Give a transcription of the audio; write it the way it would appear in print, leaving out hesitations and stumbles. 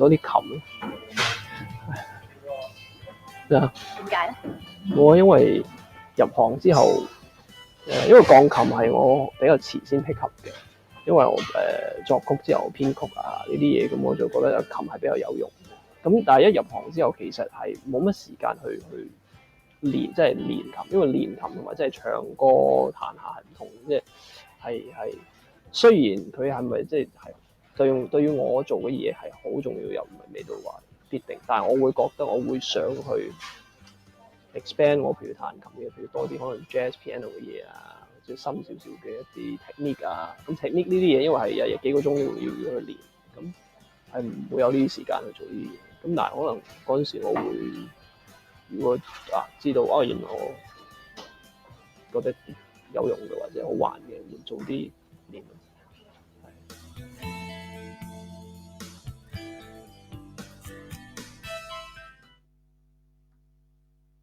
多啲琴咯。咩啊？點解咧？我因為入行之後，因為鋼琴係我比較遲先 pick up 嘅，因為我作曲之後編曲啊呢啲嘢，咁我就覺得琴係比較有用。咁但係一入行之後，其實係冇乜時間去練，即係練琴，因為練琴同埋即係唱歌彈下係唔同，即係雖然佢係咪即係對於我做嘅嘢係好重要，又唔係未到話必定，但係我會覺得我會想去 expand 我譬如彈琴嘅，譬如多啲可能 jazz piano 嘅嘢啊，或者深少少嘅一啲 technique 啊。咁 technique 呢啲嘢，因為係日日幾個鐘要去練，咁係唔會有呢啲時間去做呢啲嘢。咁但係可能嗰陣時我會，如果知道原來我覺得有用嘅或者好玩嘅，會做啲